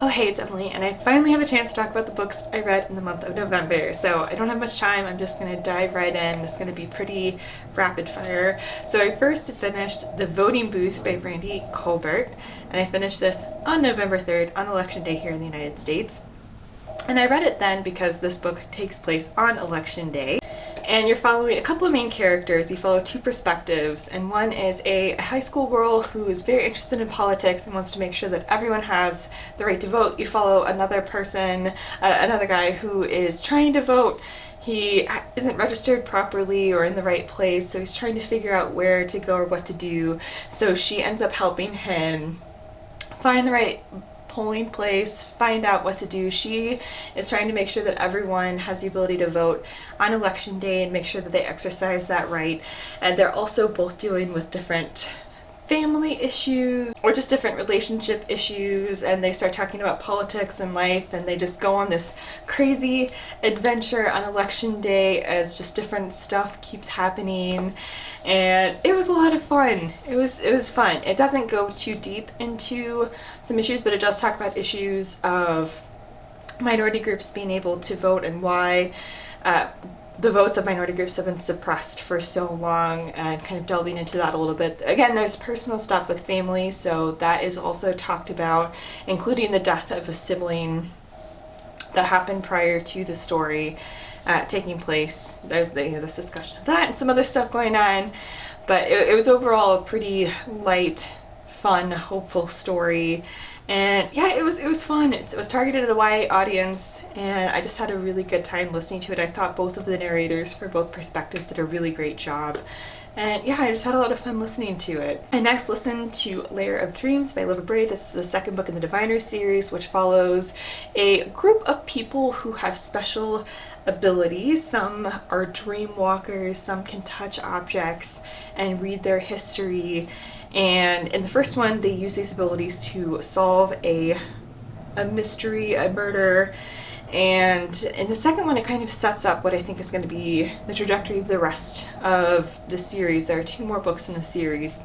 Oh hey, it's Emily, and I finally have a chance to talk about the books I read in the month of November. So I don't have much time, I'm just going to dive right in. It's going to be pretty rapid fire. So I first finished The Voting Booth by Brandy Colbert, and I finished this on November 3rd, on Election Day here in the United States. And I read it then because this book takes place on Election Day. And you're following a couple of main characters. You follow two perspectives, and one is a high school girl who is very interested in politics and wants to make sure that everyone has the right to vote. You follow another person, another guy who is trying to vote. He isn't registered properly or in the right place, so he's trying to figure out where to go or what to do. So she ends up helping him find the right polling place, find out what to do. She is trying to make sure that everyone has the ability to vote on election day and make sure that they exercise that right. And they're also both dealing with different family issues or just different relationship issues, and they start talking about politics and life, and they just go on this crazy adventure on election day as just different stuff keeps happening. And it was a lot of fun. It was fun. It doesn't go too deep into some issues, but it does talk about issues of minority groups being able to vote and why the votes of minority groups have been suppressed for so long, and kind of delving into that a little bit. Again, there's personal stuff with family, so that is also talked about, including the death of a sibling that happened prior to the story taking place. There's this discussion of that and some other stuff going on, but it was overall a pretty light, fun, hopeful story. And yeah, it was fun. It was targeted at a wide audience, and I just had a really good time listening to it. I thought both of the narrators for both perspectives did a really great job. And yeah, I just had a lot of fun listening to it. I next listened to Layer of Dreams by Liva Bray. This is the second book in the Diviner series, which follows a group of people who have special abilities. Some are dream walkers, some can touch objects and read their history. And in the first one, they use these abilities to solve a mystery, a murder. And in the second one, it kind of sets up what I think is going to be the trajectory of the rest of the series. There are two more books in the series,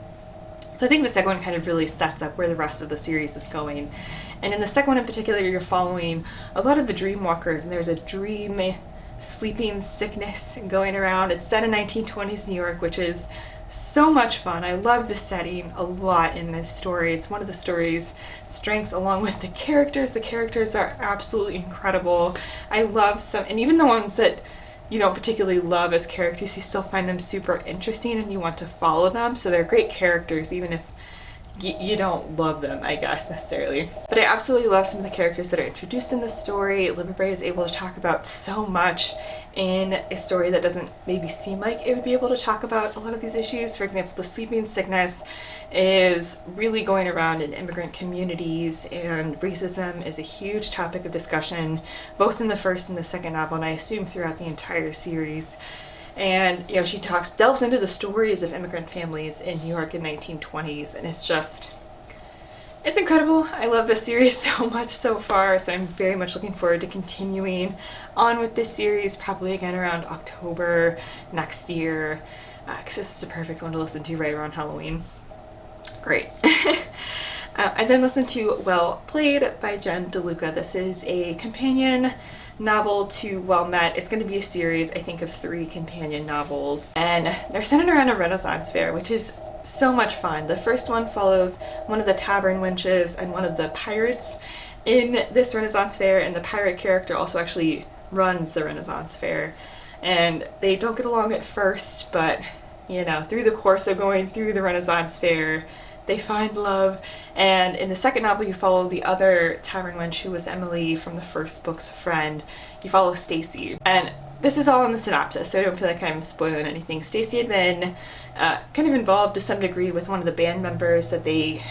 so I think the second one kind of really sets up where the rest of the series is going. And in the second one in particular, you're following a lot of the dream walkers, and there's a dream sleeping sickness going around. It's set in 1920s New York, which is so much fun. I love the setting a lot in this story. It's one of the story's strengths, along with the characters. The characters are absolutely incredible. I love some, and even the ones that you don't particularly love as characters, you still find them super interesting and you want to follow them. So they're great characters, even if you don't love them, I guess, necessarily. But I absolutely love some of the characters that are introduced in this story. Liva Bray is able to talk about so much in a story that doesn't maybe seem like it would be able to talk about a lot of these issues. For example, the sleeping sickness is really going around in immigrant communities, and racism is a huge topic of discussion, both in the first and the second novel, and I assume throughout the entire series. And she delves into the stories of immigrant families in New York in 1920s, and it's incredible. I love this series so much so far, so I'm very much looking forward to continuing on with this series, probably again around October next year, because this is a perfect one to listen to right around Halloween. Great. I then listened to Well Played by Jen DeLuca. This is a companion novel to Well Met. It's going to be a series, I think, of 3 companion novels, and they're centered around a Renaissance fair, which is so much fun. The first one follows one of the tavern wenches and one of the pirates in this Renaissance fair, and the pirate character also actually runs the Renaissance fair. And they don't get along at first, but through the course of going through the Renaissance fair, they find love. And in the second novel, you follow the other tavern wench, who was Emily from the first book's friend. You follow Stacy. And this is all in the synopsis, so I don't feel like I'm spoiling anything. Stacy had been kind of involved to some degree with one of the band members that they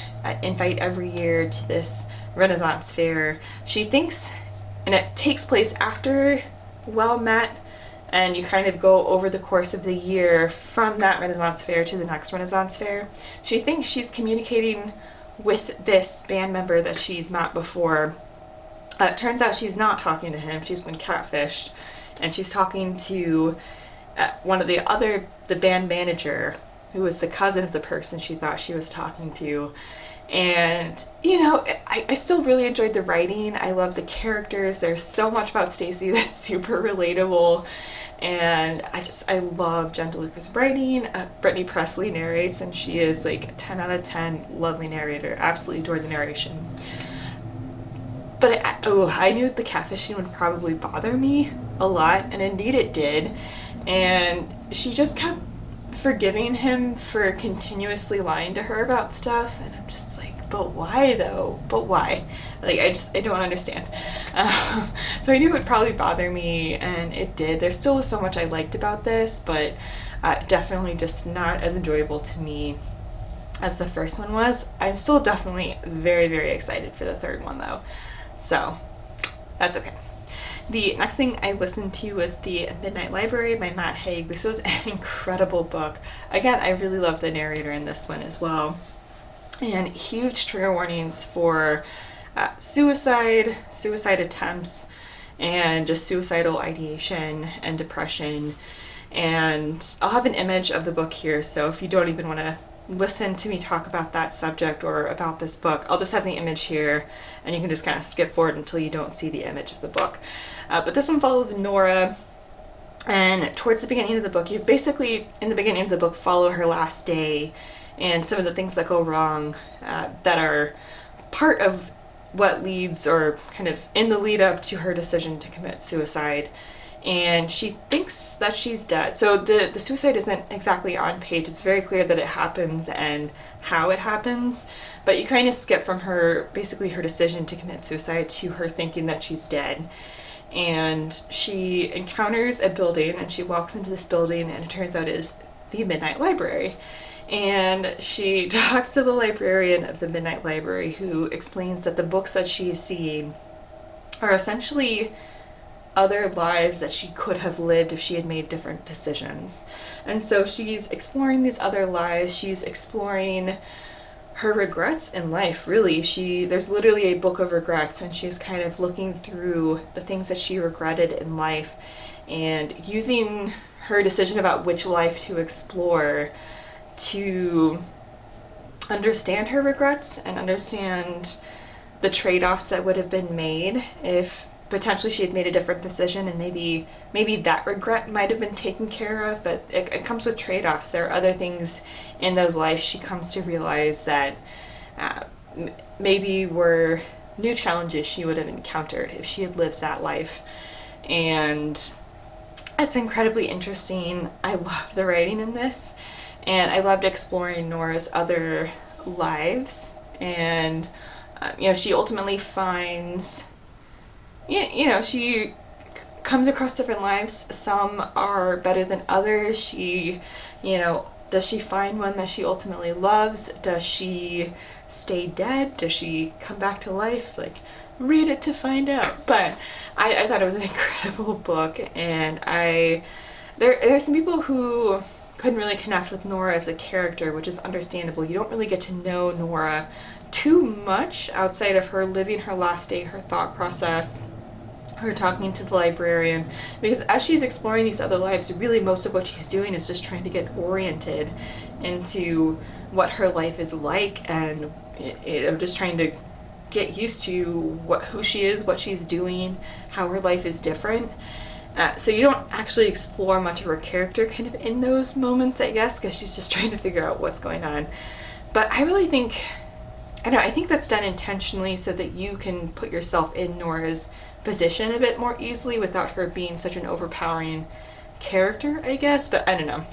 invite every year to this Renaissance fair. She thinks, and it takes place after Well Met, and you kind of go over the course of the year from that Renaissance fair to the next Renaissance fair. She thinks she's communicating with this band member that she's met before. It turns out she's not talking to him. She's been catfished, and she's talking to one of the band manager, who was the cousin of the person she thought she was talking to. And you know, I still really enjoyed the writing. I love the characters. There's so much about Stacy that's super relatable, and I love Jen DeLuca's writing. Brittany Presley narrates, and she is like a 10 out of 10 lovely narrator. Absolutely adore the narration. But I knew the catfishing would probably bother me a lot, and indeed it did. And she just kept forgiving him for continuously lying to her about stuff, and I'm just like, but why though? But why? Like, I don't understand. So I knew it would probably bother me, and it did. There still was so much I liked about this, but definitely just not as enjoyable to me as the first one was. I'm still definitely very, very excited for the third one though. So that's okay. The next thing I listened to was The Midnight Library by Matt Haig. This was an incredible book. Again, I really love the narrator in this one as well. And huge trigger warnings for suicide attempts, and just suicidal ideation and depression. And I'll have an image of the book here, so if you don't even want to listen to me talk about that subject or about this book, I'll just have the image here, and you can just kind of skip forward until you don't see the image of the book. But this one follows Nora, and towards the beginning of the book, you basically, in the beginning of the book, follow her last day and some of the things that go wrong that are part of what leads, or kind of in the lead up to her decision to commit suicide. And she thinks that she's dead. So the suicide isn't exactly on page. It's very clear that it happens and how it happens, but you kind of skip from her, basically her decision to commit suicide, to her thinking that she's dead. And she encounters a building, and she walks into this building, and it turns out it is the Midnight Library. And she talks to the librarian of the Midnight Library, who explains that the books that she is seeing are essentially other lives that she could have lived if she had made different decisions. And so she's exploring these other lives. She's exploring her regrets in life, really. There's literally a book of regrets, and she's kind of looking through the things that she regretted in life and using her decision about which life to explore to understand her regrets and understand the trade-offs that would have been made if potentially she had made a different decision, and maybe that regret might have been taken care of. But it comes with trade-offs. There are other things in those lives she comes to realize that maybe were new challenges she would have encountered if she had lived that life. And it's incredibly interesting. I love the writing in this, and I loved exploring Nora's other lives. And you know, she ultimately finds, you know, she comes across different lives. Some are better than others. She, you know, does she find one that she ultimately loves? Does she stay dead? Does she come back to life? Like, read it to find out. But I thought it was an incredible book, and there are some people who couldn't really connect with Nora as a character, which is understandable. You don't really get to know Nora too much outside of her living her last day, her thought process, her talking to the librarian, because as she's exploring these other lives, really most of what she's doing is just trying to get oriented into what her life is like, and you know, just trying to get used to who she is, what she's doing, how her life is different. So you don't actually explore much of her character kind of in those moments, I guess, because she's just trying to figure out what's going on. But I really think, I think that's done intentionally so that you can put yourself in Nora's position a bit more easily without her being such an overpowering character, I guess. But I don't know.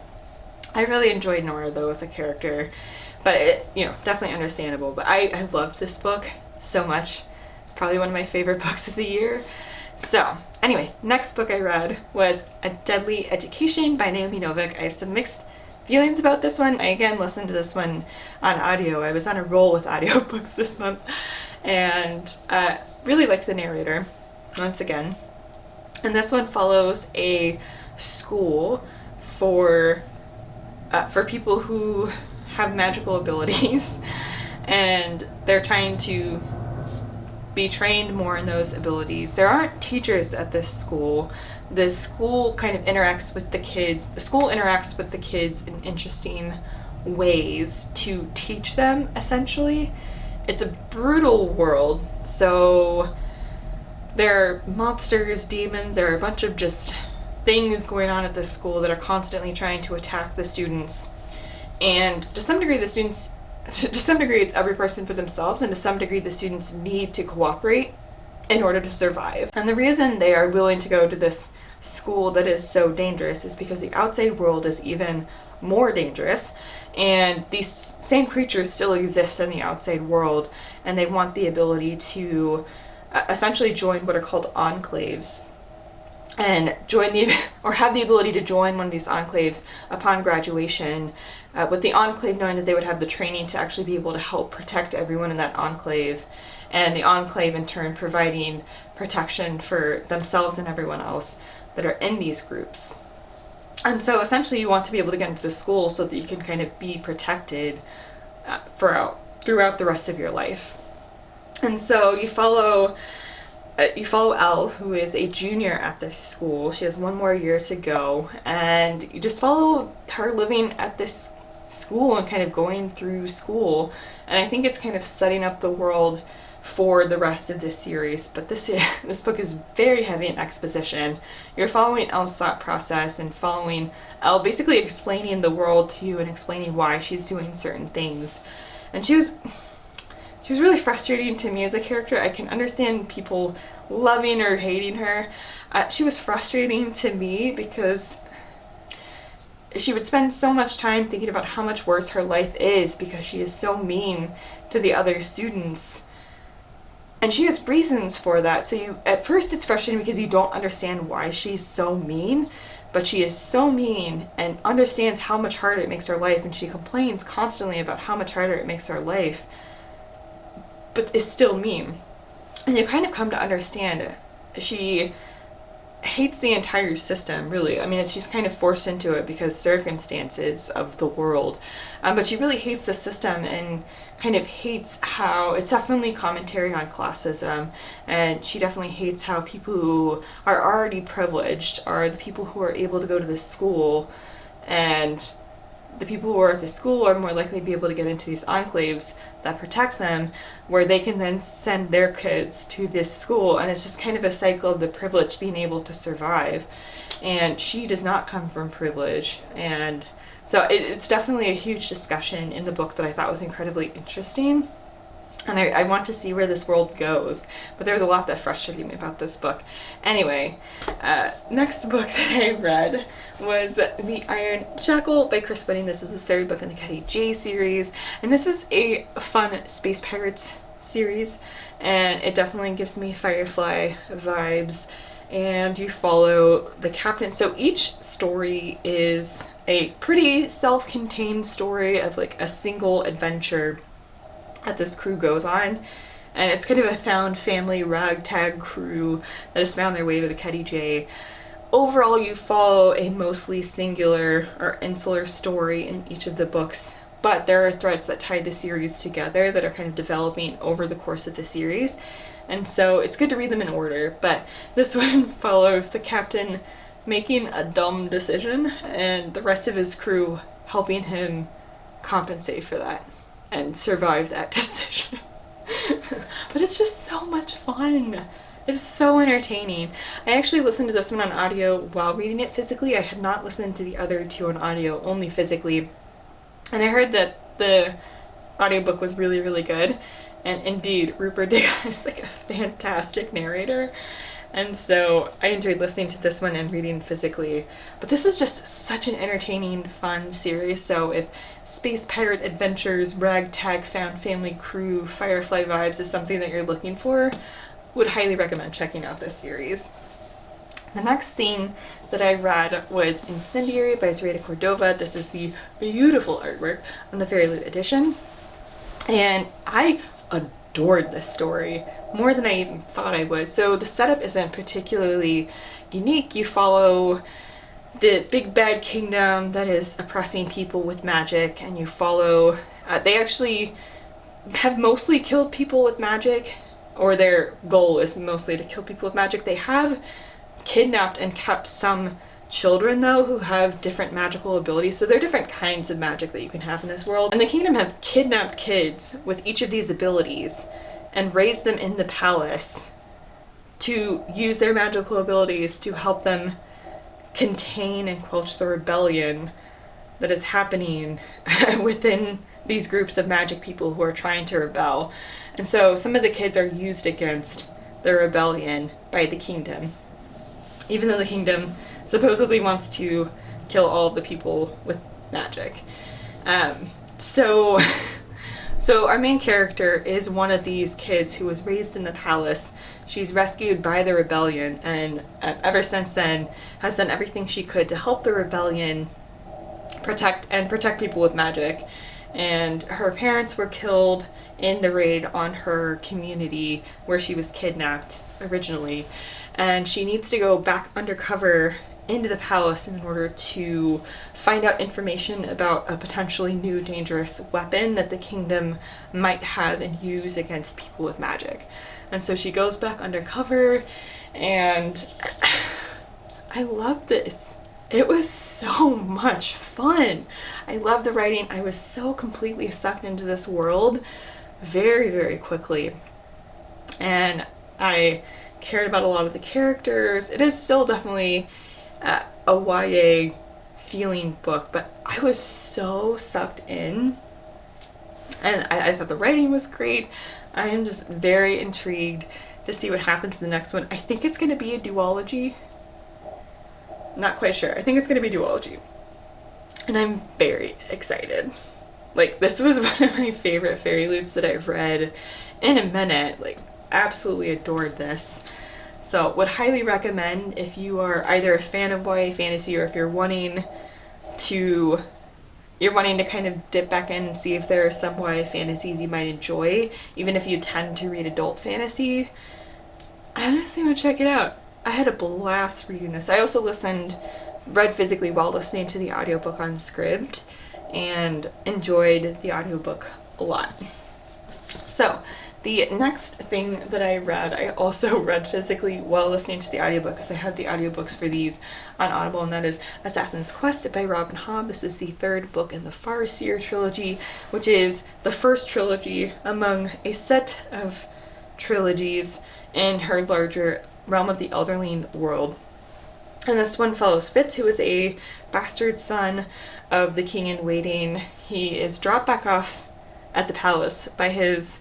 I really enjoyed Nora though as a character, but it, you know, definitely understandable. But I loved this book so much. It's probably one of my favorite books of the year. So anyway, next book I read was A Deadly Education by Naomi Novik. I have some mixed feelings about this one. I again listened to this one on audio. I was on a roll with audiobooks this month, and really liked the narrator once again. And this one follows a school for people who have magical abilities, and they're trying to be trained more in those abilities. There aren't teachers at this school. The school kind of interacts with the kids. The school interacts with the kids in interesting ways to teach them, essentially. it's a brutal world. So there are monsters, demons, there are a bunch of just things going on at this school that are constantly trying to attack the students. And to some degree, it's every person for themselves, and to some degree, the students need to cooperate in order to survive. And the reason they are willing to go to this school that is so dangerous is because the outside world is even more dangerous, and these same creatures still exist in the outside world, and they want the ability to essentially join what are called enclaves, and have the ability to join one of these enclaves upon graduation, with the enclave knowing that they would have the training to actually be able to help protect everyone in that enclave, and the enclave in turn providing protection for themselves and everyone else that are in these groups. And so essentially you want to be able to get into the school so that you can kind of be protected throughout the rest of your life. And so you follow Elle, who is a junior at this school. She has one more year to go, and you just follow her living at this school and kind of going through school. And I think it's kind of setting up the world for the rest of this series, but this book is very heavy in exposition. You're following Elle's thought process and following Elle basically explaining the world to you and explaining why she's doing certain things. And she was really frustrating to me as a character. I can understand people loving or hating her. She was frustrating to me because she would spend so much time thinking about how much worse her life is because she is so mean to the other students. And she has reasons for that. So at first it's frustrating because you don't understand why she's so mean, but she is so mean and understands how much harder it makes her life, and she complains constantly about how much harder it makes her life, but is still mean. And you kind of come to understand she hates the entire system, really. I mean, she's kind of forced into it because circumstances of the world. But she really hates the system and kind of hates how, it's definitely commentary on classism, and she definitely hates how people who are already privileged are the people who are able to go to this school, and the people who are at the school are more likely to be able to get into these enclaves that protect them, where they can then send their kids to this school, and it's just kind of a cycle of the privileged being able to survive. And she does not come from privilege, and so it's definitely a huge discussion in the book that I thought was incredibly interesting. And I want to see where this world goes, but there's a lot that frustrated me about this book. Anyway, next book that I read was The Iron Jackal by Chris Whitting. This is the third book in the Ketty J series, and this is a fun space pirates series, and it definitely gives me Firefly vibes. And you follow the captain. So each story is a pretty self-contained story of like a single adventure that this crew goes on, and it's kind of a found family ragtag crew that has found their way to the Ketty J. Overall, you follow a mostly singular or insular story in each of the books, but there are threads that tie the series together that are kind of developing over the course of the series, and so it's good to read them in order. But this one follows the captain making a dumb decision and the rest of his crew helping him compensate for that and survive that decision. But it's just so much fun. It's so entertaining. I actually listened to this one on audio while reading it physically. I had not listened to the other two on audio, only physically. And I heard that the audiobook was really, really good. And indeed, Rupert Digga is like a fantastic narrator. And so I enjoyed listening to this one and reading physically. But this is just such an entertaining, fun series. So if space pirate adventures, ragtag found family crew, Firefly vibes is something that you're looking for, would highly recommend checking out this series. The next thing that I read was Incendiary by Zoraida Cordova. This is the beautiful artwork on the Very Late edition. And I adored this story more than I even thought I would. So the setup isn't particularly unique. You follow the big bad kingdom that is oppressing people with magic, and you follow they actually have mostly killed people with magic, or their goal is mostly to kill people with magic. They have kidnapped and kept some children though who have different magical abilities. So there are different kinds of magic that you can have in this world. And the kingdom has kidnapped kids with each of these abilities and raised them in the palace to use their magical abilities to help them contain and quench the rebellion that is happening within these groups of magic people who are trying to rebel. And so some of the kids are used against the rebellion by the kingdom, even though the kingdom supposedly wants to kill all of the people with magic. So our main character is one of these kids who was raised in the palace. She's rescued by the rebellion, and ever since then has done everything she could to help the rebellion protect people with magic. And her parents were killed in the raid on her community where she was kidnapped originally, and she needs to go back undercover into the palace in order to find out information about a potentially new dangerous weapon that the kingdom might have and use against people with magic. And so she goes back undercover, and I love this. It was so much fun. I love the writing. I was so completely sucked into this world very, very quickly. And I cared about a lot of the characters. It is still definitely a YA feeling book, but I was so sucked in. And I thought the writing was great. I am just very intrigued to see what happens in the next one. I think it's going to be a duology. Not quite sure. I think it's going to be duology. And I'm very excited. Like, this was one of my favorite fairy loots that I've read in a minute. Like, absolutely adored this. So, would highly recommend if you are either a fan of YA fantasy, or if you're wanting to kind of dip back in and see if there are some YA fantasies you might enjoy, even if you tend to read adult fantasy. I honestly want to check it out. I had a blast reading this. I also read physically while listening to the audiobook on Scribd, and enjoyed the audiobook a lot. So, the next thing that I read, I also read physically while listening to the audiobook, because I have the audiobooks for these on Audible, and that is Assassin's Quest by Robin Hobb. This is the third book in the Farseer trilogy, which is the first trilogy among a set of trilogies in her larger Realm of the Elderling world. And this one follows Fitz, who is a bastard son of the king in waiting. He is dropped back off at the palace by his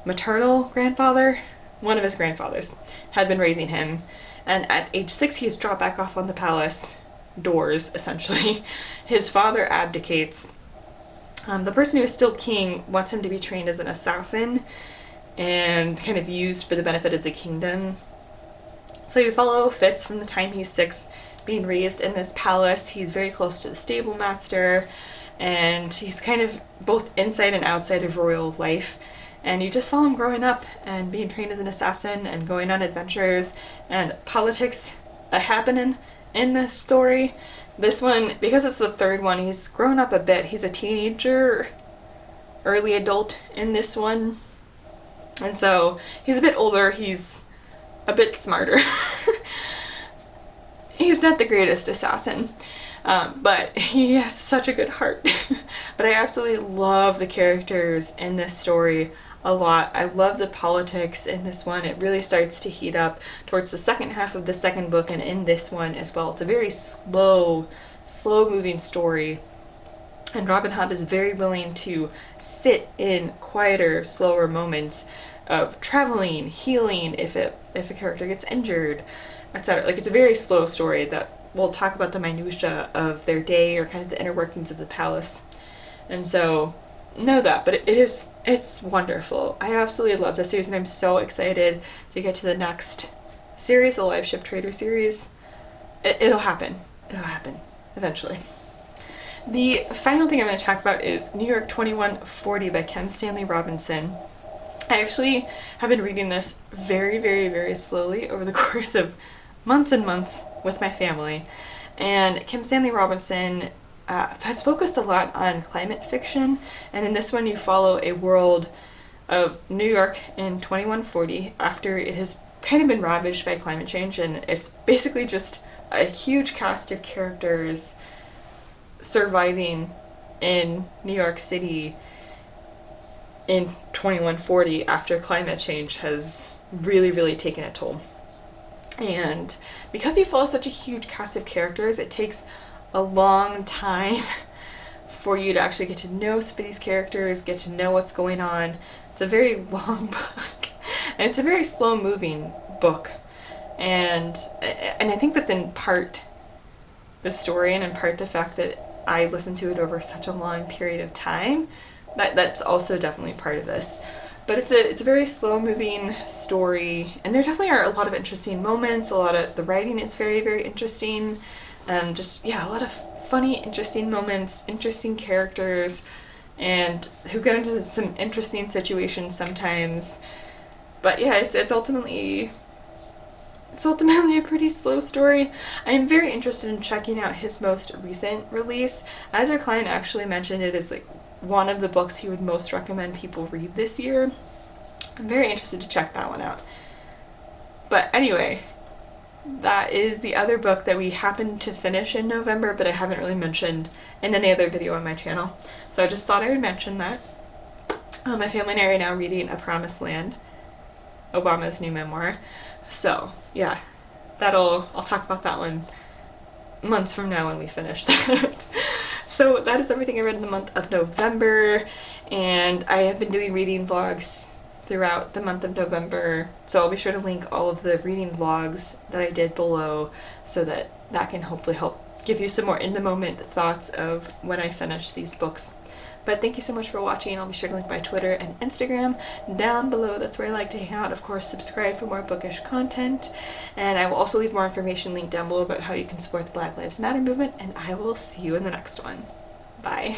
maternal grandfather. One of his grandfathers had been raising him, and at age 6 he is dropped back off on the palace doors, essentially. His father abdicates. The person who is still king wants him to be trained as an assassin and kind of used for the benefit of the kingdom. So you follow Fitz from the time he's 6, being raised in this palace. He's very close to the stable master, and he's kind of both inside and outside of royal life. And you just follow him growing up and being trained as an assassin and going on adventures, and politics happening in this story. This one, because it's the third one, he's grown up a bit. He's a teenager, early adult in this one. And so he's a bit older, he's a bit smarter. He's not the greatest assassin, but he has such a good heart. But I absolutely love the characters in this story a lot. I love the politics in this one. It really starts to heat up towards the second half of the second book, and in this one as well. It's a very slow moving story, and Robin Hobb is very willing to sit in quieter, slower moments of traveling, healing if a character gets injured, etc. Like, it's a very slow story that will talk about the minutiae of their day, or kind of the inner workings of the palace. And so know that, but it's wonderful. I absolutely love this series, and I'm so excited to get to the next series, the Live Ship Trader series. It'll happen. It'll happen eventually. The final thing I'm going to talk about is New York 2140 by Kim Stanley Robinson. I actually have been reading this very, very, very slowly over the course of months and months with my family. And Kim Stanley Robinson has focused a lot on climate fiction, and in this one you follow a world of New York in 2140 after it has kind of been ravaged by climate change, and it's basically just a huge cast of characters surviving in New York City in 2140 after climate change has really, really taken a toll. And because you follow such a huge cast of characters, it takes a long time for you to actually get to know some of these characters, get to know what's going on. It's a very long book, and it's a very slow moving book. And I think that's in part the story, and in part the fact that I listened to it over such a long period of time. That's also definitely part of this. But it's a very slow moving story, and there definitely are a lot of interesting moments. A lot of the writing is very, very interesting, and just, yeah, a lot of funny, interesting moments, interesting characters, and who get into some interesting situations sometimes. But yeah, it's ultimately a pretty slow story. I am very interested in checking out his most recent release. As our client actually mentioned, it is like one of the books he would most recommend people read this year. I'm very interested to check that one out. But anyway, that is the other book that we happened to finish in November, but I haven't really mentioned in any other video on my channel. So I just thought I would mention that. My family and I are now reading A Promised Land, Obama's new memoir. So yeah, I'll talk about that one months from now when we finish that. So that is everything I read in the month of November, and I have been doing reading vlogs throughout the month of November, so I'll be sure to link all of the reading vlogs that I did below so that can hopefully help give you some more in-the-moment thoughts of when I finish these books. But thank you so much for watching. I'll be sure to link my Twitter and Instagram down below. That's where I like to hang out. Of course, subscribe for more bookish content. And I will also leave more information linked down below about how you can support the Black Lives Matter movement. And I will see you in the next one. Bye.